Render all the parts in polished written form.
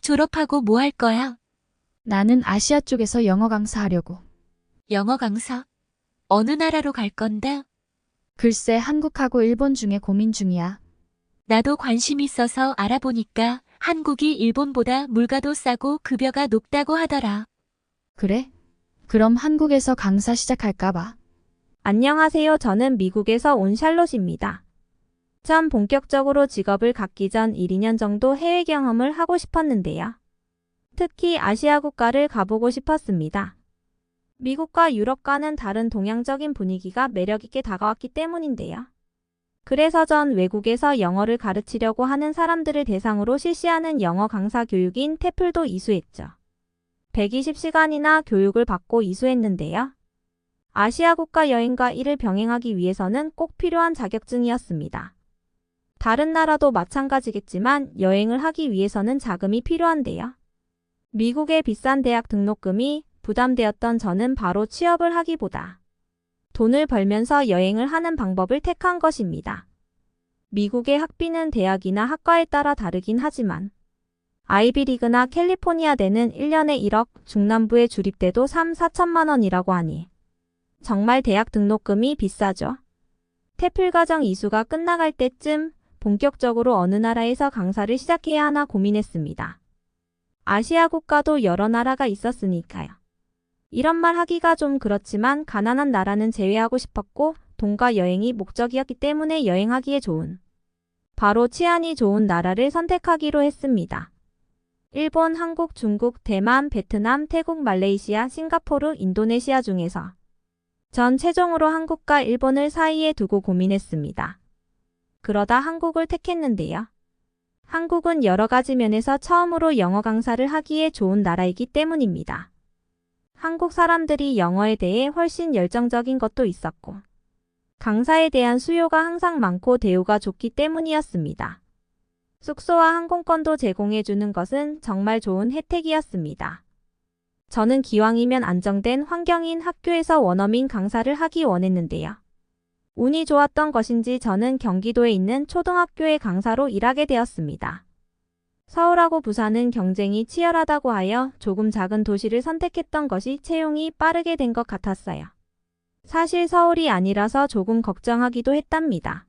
졸업하고 뭐 할 거야? 나는 아시아 쪽에서 영어 강사하려고. 영어 강사? 어느 나라로 갈 건데? 글쎄 한국하고 일본 중에 고민 중이야. 나도 관심 있어서 알아보니까 한국이 일본보다 물가도 싸고 급여가 높다고 하더라. 그래? 그럼 한국에서 강사 시작할까 봐. 안녕하세요. 저는 미국에서 온 샬롯입니다. 전 본격적으로 직업을 갖기 전 1, 2년 정도 해외 경험을 하고 싶었는데요. 특히 아시아 국가를 가보고 싶었습니다. 미국과 유럽과는 다른 동양적인 분위기가 매력있게 다가왔기 때문인데요. 그래서 전 외국에서 영어를 가르치려고 하는 사람들을 대상으로 실시하는 영어 강사 교육인 테플도 이수했죠. 120시간이나 교육을 받고 이수했는데요. 아시아 국가 여행과 이를 병행하기 위해서는 꼭 필요한 자격증이었습니다. 다른 나라도 마찬가지겠지만 여행을 하기 위해서는 자금이 필요한데요. 미국의 비싼 대학 등록금이 부담되었던 저는 바로 취업을 하기보다 돈을 벌면서 여행을 하는 방법을 택한 것입니다. 미국의 학비는 대학이나 학과에 따라 다르긴 하지만 아이비리그나 캘리포니아대는 1년에 1억, 중남부의 주립대도 3, 4천만 원이라고 하니 정말 대학 등록금이 비싸죠. 테플 과정 이수가 끝나갈 때쯤 본격적으로 어느 나라에서 강사를 시작해야 하나 고민했습니다. 아시아 국가도 여러 나라가 있었으니까요. 이런 말 하기가 좀 그렇지만 가난한 나라는 제외하고 싶었고 돈과 여행이 목적이었기 때문에 여행하기에 좋은, 바로 치안이 좋은 나라를 선택하기로 했습니다. 일본, 한국, 중국, 대만, 베트남, 태국, 말레이시아, 싱가포르, 인도네시아 중에서 전 최종으로 한국과 일본을 사이에 두고 고민했습니다. 그러다 한국을 택했는데요. 한국은 여러 가지 면에서 처음으로 영어 강사를 하기에 좋은 나라이기 때문입니다. 한국 사람들이 영어에 대해 훨씬 열정적인 것도 있었고, 강사에 대한 수요가 항상 많고 대우가 좋기 때문이었습니다. 숙소와 항공권도 제공해주는 것은 정말 좋은 혜택이었습니다. 저는 기왕이면 안정된 환경인 학교에서 원어민 강사를 하기 원했는데요. 운이 좋았던 것인지 저는 경기도에 있는 초등학교의 강사로 일하게 되었습니다. 서울하고 부산은 경쟁이 치열하다고 하여 조금 작은 도시를 선택했던 것이 채용이 빠르게 된 것 같았어요. 사실 서울이 아니라서 조금 걱정하기도 했답니다.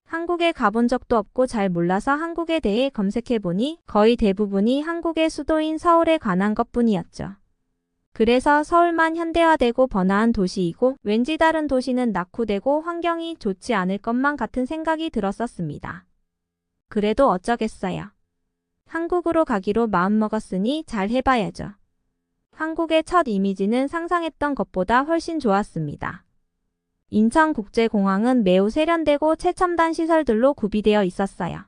한국에 가본 적도 없고 잘 몰라서 한국에 대해 검색해보니 거의 대부분이 한국의 수도인 서울에 관한 것뿐이었죠. 그래서 서울만 현대화되고 번화한 도시이고 왠지 다른 도시는 낙후되고 환경이 좋지 않을 것만 같은 생각이 들었었습니다. 그래도 어쩌겠어요. 한국으로 가기로 마음먹었으니 잘 해봐야죠. 한국의 첫 이미지는 상상했던 것보다 훨씬 좋았습니다. 인천국제공항은 매우 세련되고 최첨단 시설들로 구비되어 있었어요.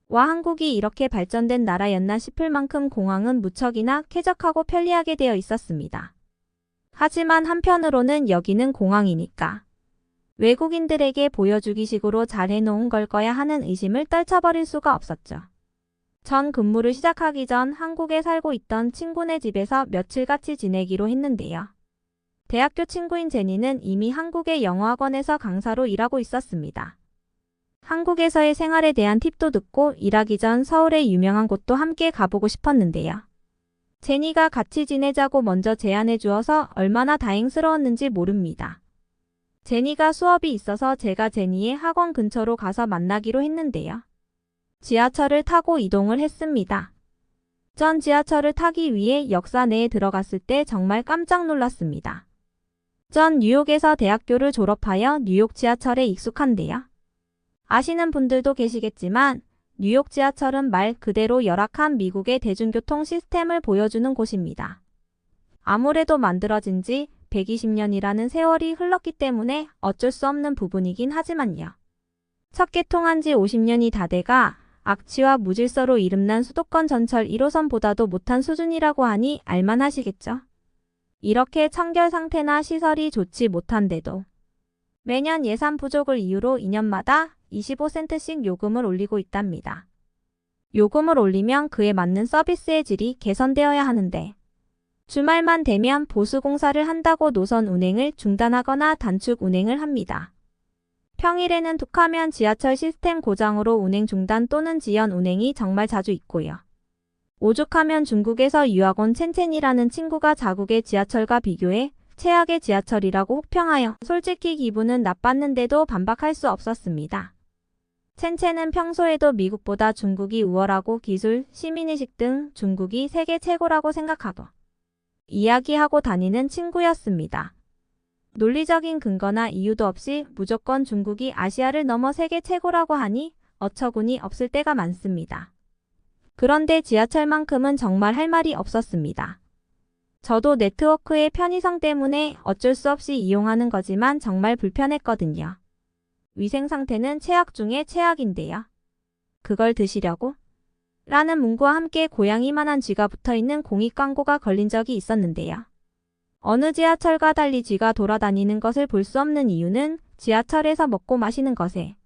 와, 한국이 이렇게 발전된 나라였나 싶을 만큼 공항은 무척이나 쾌적하고 편리하게 되어 있었습니다. 하지만 한편으로는 여기는 공항이니까 외국인들에게 보여주기식으로 잘 해놓은 걸 거야 하는 의심을 떨쳐버릴 수가 없었죠. 전 근무를 시작하기 전 한국에 살고 있던 친구네 집에서 며칠 같이 지내기로 했는데요. 대학교 친구인 제니는 이미 한국의 영어학원에서 강사로 일하고 있었습니다. 한국에서의 생활에 대한 팁도 듣고 일하기 전 서울의 유명한 곳도 함께 가보고 싶었는데요. 제니가 같이 지내자고 먼저 제안해 주어서 얼마나 다행스러웠는지 모릅니다. 제니가 수업이 있어서 제가 제니의 학원 근처로 가서 만나기로 했는데요. 지하철을 타고 이동을 했습니다. 전 지하철을 타기 위해 역사 내에 들어갔을 때 정말 깜짝 놀랐습니다. 전 뉴욕에서 대학교를 졸업하여 뉴욕 지하철에 익숙한데요. 아시는 분들도 계시겠지만 뉴욕 지하철은 말 그대로 열악한 미국의 대중교통 시스템을 보여주는 곳입니다. 아무래도 만들어진 지 120년이라는 세월이 흘렀기 때문에 어쩔 수 없는 부분이긴 하지만요. 첫 개통한 지 50년이 다 돼가 악취와 무질서로 이름난 수도권 전철 1호선보다도 못한 수준이라고 하니 알만하시겠죠? 이렇게 청결 상태나 시설이 좋지 못한데도 매년 예산 부족을 이유로 2년마다 25센트씩 요금을 올리고 있답니다. 요금을 올리면 그에 맞는 서비스의 질이 개선되어야 하는데 주말만 되면 보수 공사를 한다고 노선 운행을 중단하거나 단축 운행을 합니다. 평일에는 툭하면 지하철 시스템 고장으로 운행 중단 또는 지연 운행이 정말 자주 있고요. 오죽하면 중국에서 유학 온 첸첸이라는 친구가 자국의 지하철과 비교해 최악의 지하철이라고 혹평하여 솔직히 기분은 나빴는데도 반박할 수 없었습니다. 첸첸은 평소에도 미국보다 중국이 우월하고 기술, 시민의식 등 중국이 세계 최고라고 생각하고 이야기하고 다니는 친구였습니다. 논리적인 근거나 이유도 없이 무조건 중국이 아시아를 넘어 세계 최고라고 하니 어처구니 없을 때가 많습니다. 그런데 지하철만큼은 정말 할 말이 없었습니다. 저도 네트워크의 편의성 때문에 어쩔 수 없이 이용하는 거지만 정말 불편했거든요. 위생 상태는 최악 중에 최악인데요. 그걸 드시려고? 라는 문구와 함께 고양이만한 쥐가 붙어있는 공익 광고가 걸린 적이 있었는데요. 어느 지하철과 달리 쥐가 돌아다니는 것을 볼 수 없는 이유는 지하철에서 먹고 마시는 것에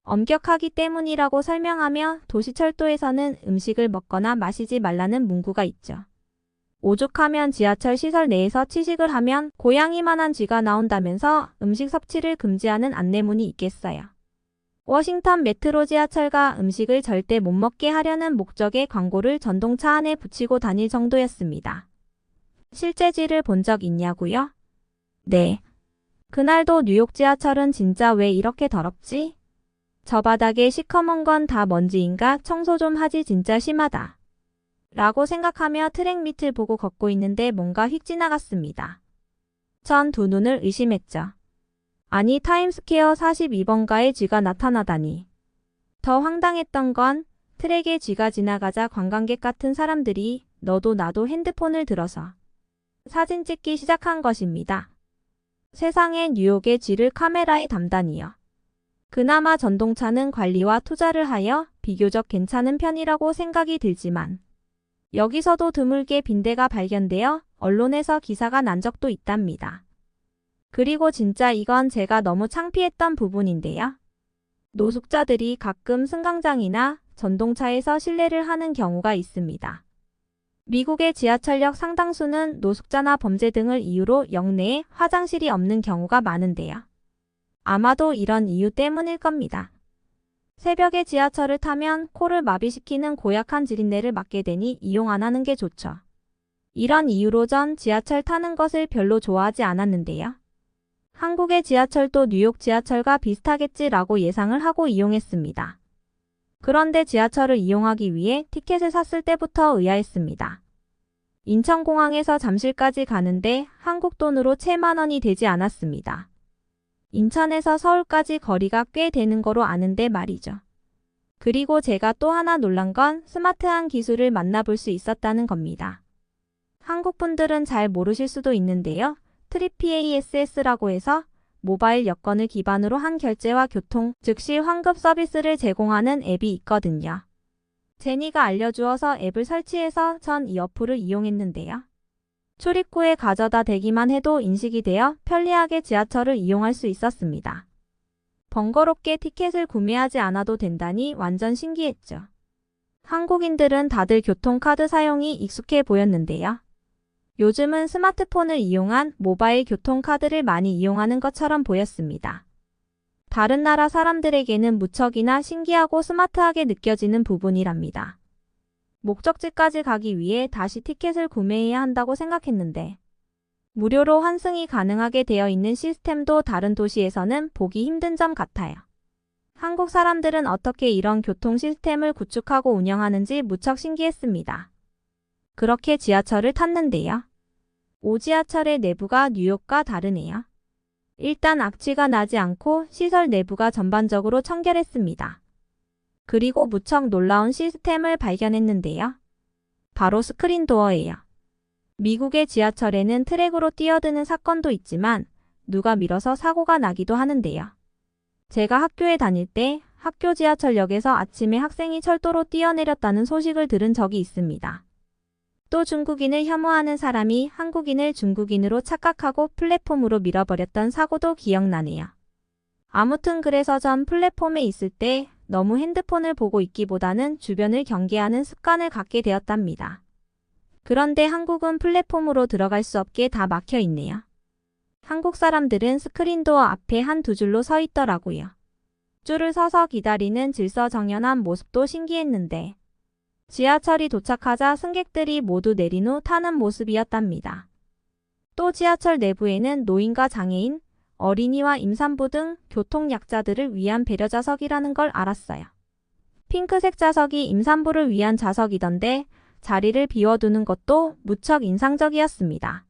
엄격하기 때문이라고 설명하며 도시철도에서는 음식을 먹거나 마시지 말라는 문구가 있죠. 오죽하면 지하철 시설 내에서 취식을 하면 고양이만한 쥐가 나온다면서 음식 섭취를 금지하는 안내문이 있겠어요. 워싱턴 메트로 지하철가 음식을 절대 못 먹게 하려는 목적의 광고를 전동차 안에 붙이고 다닐 정도였습니다. 실제 쥐를 본 적 있냐고요? 네. 그날도 뉴욕 지하철은 진짜 왜 이렇게 더럽지? 저 바닥에 시커먼 건 다 먼지인가 청소 좀 하지 진짜 심하다. 라고 생각하며 트랙 밑을 보고 걷고 있는데 뭔가 휙 지나갔습니다. 전 두 눈을 의심했죠. 아니 타임스퀘어 42번가에 쥐가 나타나다니. 더 황당했던 건 트랙에 쥐가 지나가자 관광객 같은 사람들이 너도 나도 핸드폰을 들어서 사진 찍기 시작한 것입니다. 세상에 뉴욕의 쥐를 카메라에 담다니요. 그나마 전동차는 관리와 투자를 하여 비교적 괜찮은 편이라고 생각이 들지만 여기서도 드물게 빈대가 발견되어 언론에서 기사가 난 적도 있답니다. 그리고 진짜 이건 제가 너무 창피했던 부분인데요. 노숙자들이 가끔 승강장이나 전동차에서 실례를 하는 경우가 있습니다. 미국의 지하철역 상당수는 노숙자나 범죄 등을 이유로 역내에 화장실이 없는 경우가 많은데요. 아마도 이런 이유 때문일 겁니다. 새벽에 지하철을 타면 코를 마비시키는 고약한 지린내를 맡게 되니 이용 안 하는 게 좋죠. 이런 이유로 전 지하철 타는 것을 별로 좋아하지 않았는데요. 한국의 지하철도 뉴욕 지하철과 비슷하겠지라고 예상을 하고 이용했습니다. 그런데 지하철을 이용하기 위해 티켓을 샀을 때부터 의아했습니다. 인천공항에서 잠실까지 가는데 한국 돈으로 채 10,000원이 되지 않았습니다. 인천에서 서울까지 거리가 꽤 되는 거로 아는데 말이죠. 그리고 제가 또 하나 놀란 건 스마트한 기술을 만나볼 수 있었다는 겁니다. 한국 분들은 잘 모르실 수도 있는데요. 트립PASS라고 해서 모바일 여권을 기반으로 한 결제와 교통, 즉시 환급 서비스를 제공하는 앱이 있거든요. 제니가 알려주어서 앱을 설치해서 전 이 어플을 이용했는데요. 출입구에 가져다 대기만 해도 인식이 되어 편리하게 지하철을 이용할 수 있었습니다. 번거롭게 티켓을 구매하지 않아도 된다니 완전 신기했죠. 한국인들은 다들 교통카드 사용이 익숙해 보였는데요. 요즘은 스마트폰을 이용한 모바일 교통카드를 많이 이용하는 것처럼 보였습니다. 다른 나라 사람들에게는 무척이나 신기하고 스마트하게 느껴지는 부분이랍니다. 목적지까지 가기 위해 다시 티켓을 구매해야 한다고 생각했는데 무료로 환승이 가능하게 되어 있는 시스템도 다른 도시에서는 보기 힘든 점 같아요. 한국 사람들은 어떻게 이런 교통 시스템을 구축하고 운영하는지 무척 신기했습니다. 그렇게 지하철을 탔는데요. 오지하철의 내부가 뉴욕과 다르네요. 일단 악취가 나지 않고 시설 내부가 전반적으로 청결했습니다. 그리고 무척 놀라운 시스템을 발견했는데요. 바로 스크린 도어예요. 미국의 지하철에는 트랙으로 뛰어드는 사건도 있지만 누가 밀어서 사고가 나기도 하는데요. 제가 학교에 다닐 때 학교 지하철역에서 아침에 학생이 철도로 뛰어내렸다는 소식을 들은 적이 있습니다. 또 중국인을 혐오하는 사람이 한국인을 중국인으로 착각하고 플랫폼으로 밀어버렸던 사고도 기억나네요. 아무튼 그래서 전 플랫폼에 있을 때 너무 핸드폰을 보고 있기보다는 주변을 경계하는 습관을 갖게 되었답니다. 그런데 한국은 플랫폼으로 들어갈 수 없게 다 막혀 있네요. 한국 사람들은 스크린도어 앞에 한 두 줄로 서 있더라고요. 줄을 서서 기다리는 질서정연한 모습도 신기했는데 지하철이 도착하자 승객들이 모두 내린 후 타는 모습이었답니다. 또 지하철 내부에는 노인과 장애인, 어린이와 임산부 등 교통약자들을 위한 배려 좌석이라는 걸 알았어요. 핑크색 좌석이 임산부를 위한 좌석이던데 자리를 비워두는 것도 무척 인상적이었습니다.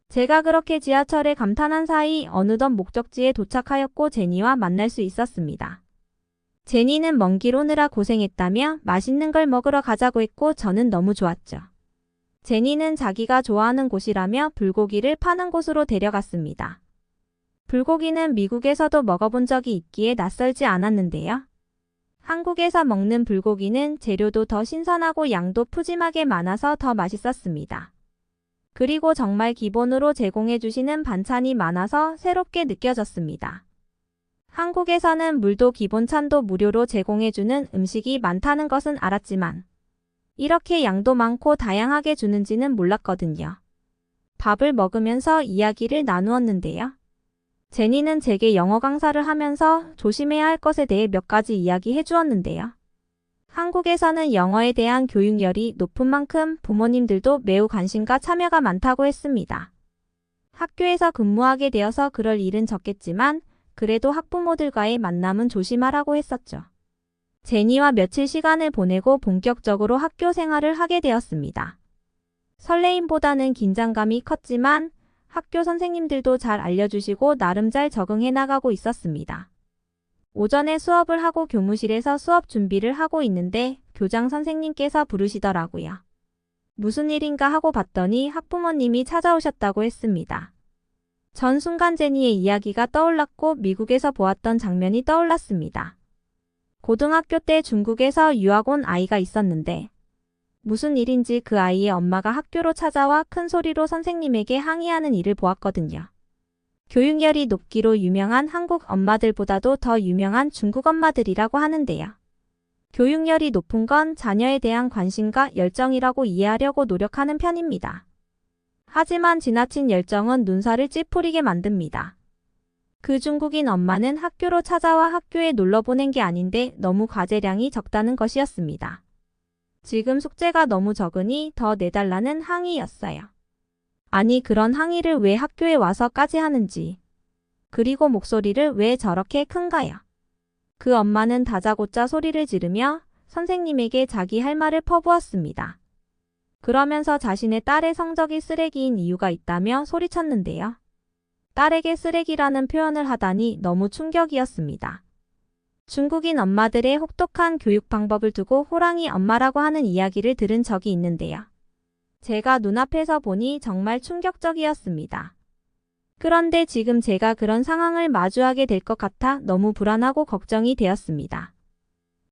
제가 그렇게 지하철에 감탄한 사이 어느덧 목적지에 도착하였고 제니와 만날 수 있었습니다. 제니는 먼 길 오느라 고생했다며 맛있는 걸 먹으러 가자고 했고 저는 너무 좋았죠. 제니는 자기가 좋아하는 곳이라며 불고기를 파는 곳으로 데려갔습니다. 불고기는 미국에서도 먹어본 적이 있기에 낯설지 않았는데요. 한국에서 먹는 불고기는 재료도 더 신선하고 양도 푸짐하게 많아서 더 맛있었습니다. 그리고 정말 기본으로 제공해 주시는 반찬이 많아서 새롭게 느껴졌습니다. 한국에서는 물도 기본찬도 무료로 제공해주는 음식이 많다는 것은 알았지만 이렇게 양도 많고 다양하게 주는지는 몰랐거든요. 밥을 먹으면서 이야기를 나누었는데요. 제니는 제게 영어 강사를 하면서 조심해야 할 것에 대해 몇 가지 이야기해 주었는데요. 한국에서는 영어에 대한 교육열이 높은 만큼 부모님들도 매우 관심과 참여가 많다고 했습니다. 학교에서 근무하게 되어서 그럴 일은 적겠지만 그래도 학부모들과의 만남은 조심하라고 했었죠. 제니와 며칠 시간을 보내고 본격적으로 학교 생활을 하게 되었습니다. 설레임보다는 긴장감이 컸지만 학교 선생님들도 잘 알려주시고 나름 잘 적응해 나가고 있었습니다. 오전에 수업을 하고 교무실에서 수업 준비를 하고 있는데 교장 선생님께서 부르시더라고요. 무슨 일인가 하고 봤더니 학부모님이 찾아오셨다고 했습니다. 전 순간 제니의 이야기가 떠올랐고 미국에서 보았던 장면이 떠올랐습니다. 고등학교 때 중국에서 유학 온 아이가 있었는데 무슨 일인지 그 아이의 엄마가 학교로 찾아와 큰 소리로 선생님에게 항의하는 일을 보았거든요. 교육열이 높기로 유명한 한국 엄마들보다도 더 유명한 중국 엄마들이라고 하는데요. 교육열이 높은 건 자녀에 대한 관심과 열정이라고 이해하려고 노력하는 편입니다. 하지만 지나친 열정은 눈살을 찌푸리게 만듭니다. 그 중국인 엄마는 학교로 찾아와 학교에 놀러 보낸 게 아닌데 너무 과제량이 적다는 것이었습니다. 지금 숙제가 너무 적으니 더 내달라는 항의였어요. 아니 그런 항의를 왜 학교에 와서까지 하는지. 그리고 목소리를 왜 저렇게 큰가요? 그 엄마는 다짜고짜 소리를 지르며 선생님에게 자기 할 말을 퍼부었습니다. 그러면서 자신의 딸의 성적이 쓰레기인 이유가 있다며 소리쳤는데요. 딸에게 쓰레기라는 표현을 하다니 너무 충격이었습니다. 중국인 엄마들의 혹독한 교육 방법을 두고 호랑이 엄마라고 하는 이야기를 들은 적이 있는데요. 제가 눈앞에서 보니 정말 충격적이었습니다. 그런데 지금 제가 그런 상황을 마주하게 될 것 같아 너무 불안하고 걱정이 되었습니다.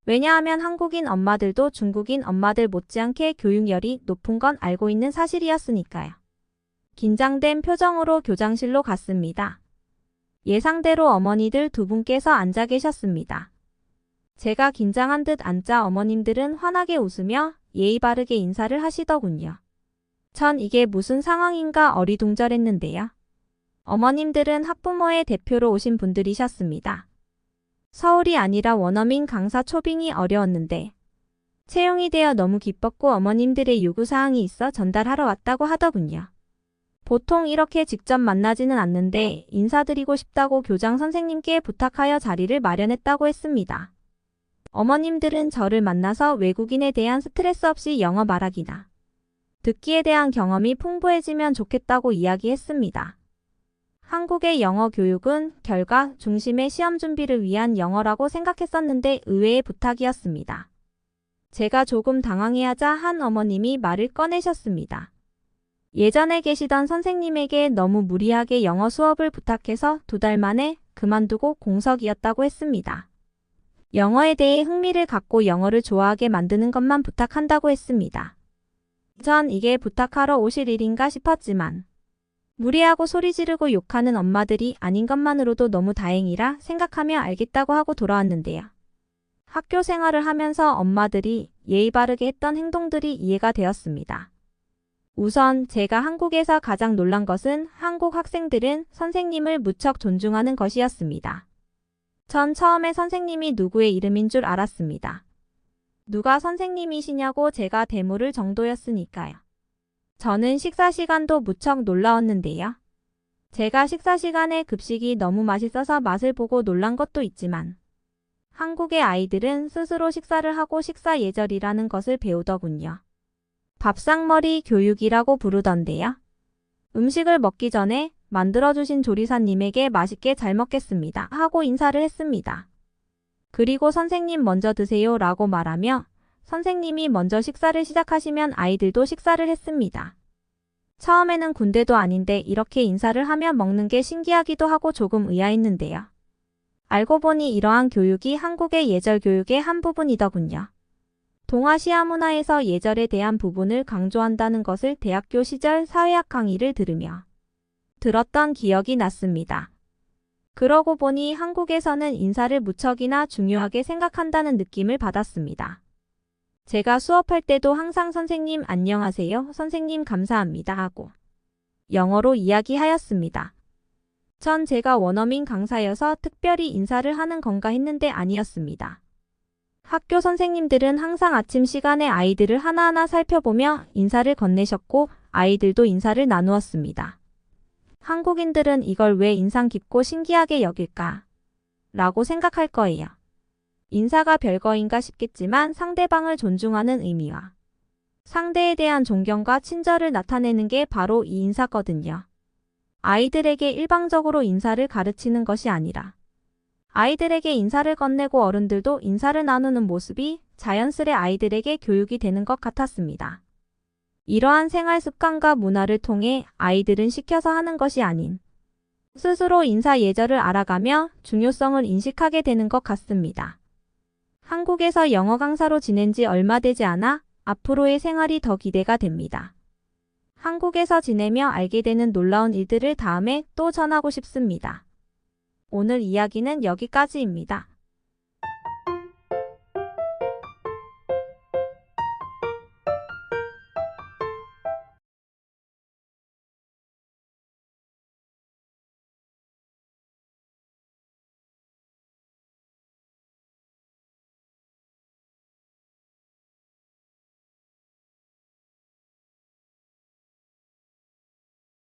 왜냐하면 한국인 엄마들도 중국인 엄마들 못지않게 교육열이 높은 건 알고 있는 사실이었으니까요. 긴장된 표정으로 교장실로 갔습니다. 예상대로 어머니들 두 분께서 앉아 계셨습니다. 제가 긴장한 듯 앉자 어머님들은 환하게 웃으며 예의 바르게 인사를 하시더군요. 전 이게 무슨 상황인가 어리둥절했는데요. 어머님들은 학부모의 대표로 오신 분들이셨습니다. 서울이 아니라 원어민 강사 초빙이 어려웠는데 채용이 되어 너무 기뻤고 어머님들의 요구사항이 있어 전달하러 왔다고 하더군요. 보통 이렇게 직접 만나지는 않는데 인사드리고 싶다고 교장 선생님께 부탁하여 자리를 마련했다고 했습니다. 어머님들은 저를 만나서 외국인에 대한 스트레스 없이 영어 말하기나 듣기에 대한 경험이 풍부해지면 좋겠다고 이야기했습니다. 한국의 영어 교육은 결과 중심의 시험 준비를 위한 영어라고 생각했었는데 의외의 부탁이었습니다. 제가 조금 당황해하자 한 어머님이 말을 꺼내셨습니다. 예전에 계시던 선생님에게 너무 무리하게 영어 수업을 부탁해서 2달 만에 그만두고 공석이었다고 했습니다. 영어에 대해 흥미를 갖고 영어를 좋아하게 만드는 것만 부탁한다고 했습니다. 전 이게 부탁하러 오실 일인가 싶었지만 무리하고 소리 지르고 욕하는 엄마들이 아닌 것만으로도 너무 다행이라 생각하며 알겠다고 하고 돌아왔는데요. 학교 생활을 하면서 엄마들이 예의 바르게 했던 행동들이 이해가 되었습니다. 우선 제가 한국에서 가장 놀란 것은 한국 학생들은 선생님을 무척 존중하는 것이었습니다. 전 처음에 선생님이 누구의 이름인 줄 알았습니다. 누가 선생님이시냐고 제가 대물을 정도였으니까요. 저는 식사 시간도 무척 놀라웠는데요. 제가 식사 시간에 급식이 너무 맛있어서 맛을 보고 놀란 것도 있지만 한국의 아이들은 스스로 식사를 하고 식사 예절이라는 것을 배우더군요. 밥상머리 교육이라고 부르던데요. 음식을 먹기 전에 만들어주신 조리사님에게 맛있게 잘 먹겠습니다 하고 인사를 했습니다. 그리고 선생님 먼저 드세요 라고 말하며 선생님이 먼저 식사를 시작하시면 아이들도 식사를 했습니다. 처음에는 군대도 아닌데 이렇게 인사를 하며 먹는 게 신기하기도 하고 조금 의아했는데요. 알고 보니 이러한 교육이 한국의 예절 교육의 한 부분이더군요. 동아시아 문화에서 예절에 대한 부분을 강조한다는 것을 대학교 시절 사회학 강의를 들으며 들었던 기억이 났습니다. 그러고 보니 한국에서는 인사를 무척이나 중요하게 생각한다는 느낌을 받았습니다. 제가 수업할 때도 항상 선생님 안녕하세요, 선생님 감사합니다 하고 영어로 이야기하였습니다. 전 제가 원어민 강사여서 특별히 인사를 하는 건가 했는데 아니었습니다. 학교 선생님들은 항상 아침 시간에 아이들을 하나하나 살펴보며 인사를 건네셨고 아이들도 인사를 나누었습니다. 한국인들은 이걸 왜 인상 깊고 신기하게 여길까? 라고 생각할 거예요. 인사가 별거인가 싶겠지만 상대방을 존중하는 의미와 상대에 대한 존경과 친절을 나타내는 게 바로 이 인사거든요. 아이들에게 일방적으로 인사를 가르치는 것이 아니라 아이들에게 인사를 건네고 어른들도 인사를 나누는 모습이 자연스레 아이들에게 교육이 되는 것 같았습니다. 이러한 생활 습관과 문화를 통해 아이들은 시켜서 하는 것이 아닌 스스로 인사 예절을 알아가며 중요성을 인식하게 되는 것 같습니다. 한국에서 영어 강사로 지낸 지 얼마 되지 않아 앞으로의 생활이 더 기대가 됩니다. 한국에서 지내며 알게 되는 놀라운 일들을 다음에 또 전하고 싶습니다. 오늘 이야기는 여기까지입니다.